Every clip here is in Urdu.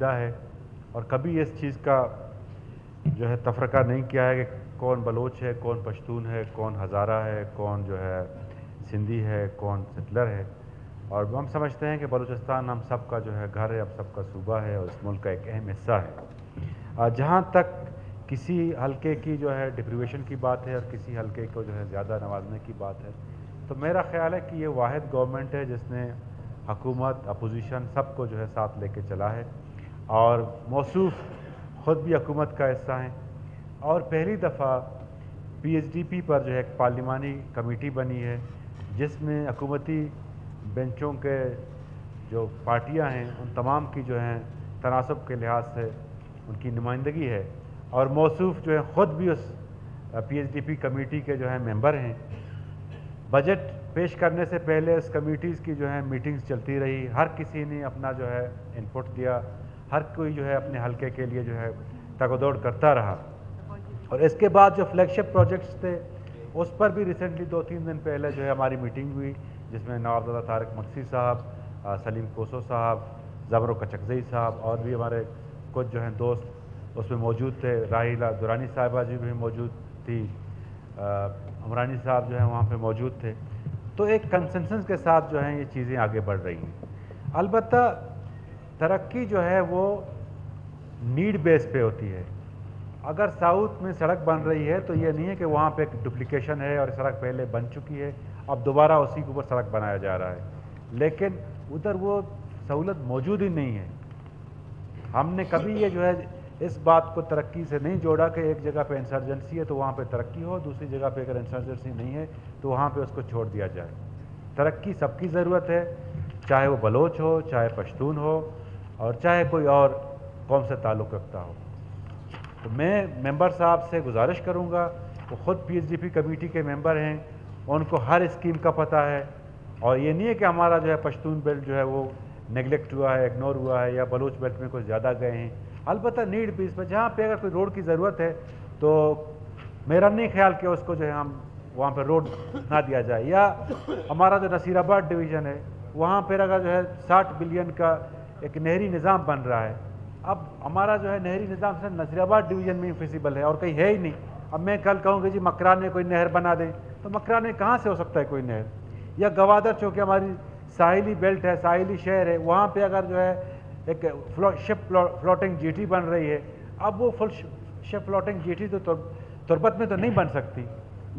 پیچیدہ ہے اور کبھی اس چیز کا جو ہے تفرقہ نہیں کیا ہے کہ کون بلوچ ہے، کون پشتون ہے، کون ہزارہ ہے، کون جو ہے سندھی ہے، کون سیٹلر ہے، اور ہم سمجھتے ہیں کہ بلوچستان ہم سب کا جو ہے گھر ہے، ہم سب کا صوبہ ہے اور اس ملک کا ایک اہم حصہ ہے۔ جہاں تک کسی حلقے کی جو ہے ڈپریویشن کی بات ہے اور کسی حلقے کو جو ہے زیادہ نوازنے کی بات ہے، تو میرا خیال ہے کہ یہ واحد گورنمنٹ ہے جس نے حکومت، اپوزیشن سب کو جو ہے ساتھ لے کے چلا ہے، اور موصوف خود بھی حکومت کا حصہ ہیں، اور پہلی دفعہ پی ایچ ڈی پی پر جو ہے ایک پارلیمانی کمیٹی بنی ہے جس میں حکومتی بینچوں کے جو پارٹیاں ہیں ان تمام کی جو ہیں تناسب کے لحاظ سے ان کی نمائندگی ہے، اور موصوف جو ہے خود بھی اس P H D P committee کے جو ہیں ممبر ہیں۔ بجٹ پیش کرنے سے پہلے اس کمیٹیز کی جو ہے میٹنگز چلتی رہی، ہر کسی نے اپنا جو ہے انپٹ دیا، ہر کوئی جو ہے اپنے حلقے کے لیے جو ہے تگ و دوڑ کرتا رہا، اور اس کے بعد جو فلیگ شپ پروجیکٹس تھے اس پر بھی ریسنٹلی 2-3 دن پہلے جو ہے ہماری میٹنگ ہوئی، جس میں نواب زادہ طارق مکسی صاحب، سلیم کوسو صاحب، زبر کچکزئی صاحب اور بھی ہمارے کچھ جو ہیں دوست اس میں موجود تھے، راحیلہ درانی صاحبہ جی بھی موجود تھی، عمرانی صاحب جو ہیں وہاں پہ موجود تھے۔ تو ایک کنسنسس کے ساتھ جو ہیں یہ چیزیں آگے بڑھ رہی ہیں۔ البتہ ترقی جو ہے وہ نیڈ بیس پہ ہوتی ہے۔ اگر ساؤتھ میں سڑک بن رہی ہے تو یہ نہیں ہے کہ وہاں پہ ایک ڈپلیکیشن ہے اور سڑک پہلے بن چکی ہے، اب دوبارہ اسی کے اوپر سڑک بنایا جا رہا ہے، لیکن ادھر وہ سہولت موجود ہی نہیں ہے۔ ہم نے کبھی یہ جو ہے اس بات کو ترقی سے نہیں جوڑا کہ ایک جگہ پہ انسرجنسی ہے تو وہاں پہ ترقی ہو، دوسری جگہ پہ اگر انسرجنسی نہیں ہے تو وہاں پہ اس کو چھوڑ دیا جائے۔ ترقی سب کی ضرورت ہے، چاہے وہ بلوچ ہو، چاہے پشتون ہو، اور چاہے کوئی اور قوم سے تعلق رکھتا ہو۔ تو میں ممبر صاحب سے گزارش کروں گا، وہ خود P H D P committee کے ممبر ہیں، ان کو ہر اسکیم کا پتہ ہے، اور یہ نہیں ہے کہ ہمارا جو ہے پشتون بیلٹ جو ہے وہ نیگلیکٹ ہوا ہے، اگنور ہوا ہے، یا بلوچ بیلٹ میں کچھ زیادہ گئے ہیں۔ البتہ نیڈ بیس پہ جہاں پہ اگر کوئی روڈ کی ضرورت ہے تو میرا نہیں خیال کہ اس کو جو ہے ہم وہاں پہ روڈ نہ دیا جائے، یا ہمارا جو نصیر آباد ڈویژن ہے وہاں پھر اگر جو ہے 60 بلین کا ایک نہری نظام بن رہا ہے، اب ہمارا جو ہے نہری نظام صرف نصیر آباد ڈویژن میں ہی فیزیبل ہے اور کہیں ہے ہی نہیں۔ اب میں کل کہوں کہ جی مکران میں کوئی نہر بنا دیں تو مکران میں کہاں سے ہو سکتا ہے کوئی نہر، یا گوادر چونکہ ہماری ساحلی بیلٹ ہے، ساحلی شہر ہے، وہاں پہ اگر جو ہے ایک شپ فلوٹنگ جی ٹی بن رہی ہے، اب وہ فل شپ فلوٹنگ جی ٹی تو تربت میں تو نہیں بن سکتی،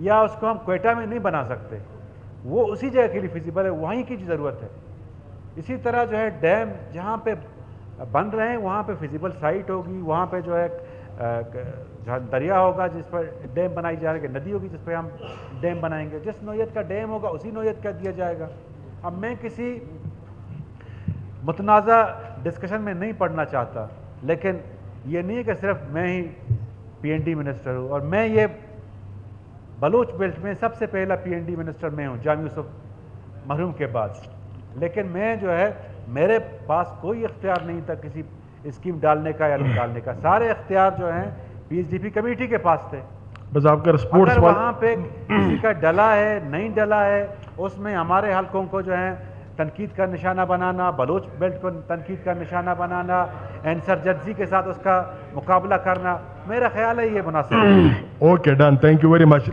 یا اس کو ہم کوئٹہ میں نہیں بنا سکتے، وہ اسی جگہ کے لیے فیزیبل ہے، وہیں کی ضرورت ہے۔ اسی طرح جو ہے ڈیم جہاں پہ بن رہے ہیں وہاں پہ فیزیبل سائٹ ہوگی، وہاں پہ جو ہے دریا ہوگا جس پر ڈیم بنائی جائے گی، ندی ہوگی جس پہ ہم ڈیم بنائیں گے، جس نوعیت کا ڈیم ہوگا اسی نوعیت کا دیا جائے گا۔ اب میں کسی متنازع ڈسکشن میں نہیں پڑھنا چاہتا، لیکن یہ نہیں ہے کہ صرف میں ہی پی این ڈی منسٹر ہوں، اور میں یہ بلوچ بیلٹ میں سب سے پہلا پی این ڈی منسٹر میں ہوں جامع یوسف مرحوم کے بعد، لیکن میں جو ہے میرے پاس کوئی اختیار نہیں تھا کسی اسکیم ڈالنے کا یا نہیں ڈالنے کا، سارے اختیار جو ہیں P H D P committee کے پاس تھے۔ بس آپ کا رسپورٹس اگر وہاں پہ کسی کا ڈلا ہے نہیں ڈلا ہے، اس میں ہمارے حلقوں کو جو ہے تنقید کا نشانہ بنانا، بلوچ بیلٹ کو تنقید کا نشانہ بنانا، انسرجنسی کے ساتھ اس کا مقابلہ کرنا، میرا خیال ہے یہ مناسب ہے۔ Okay done, thank you very much.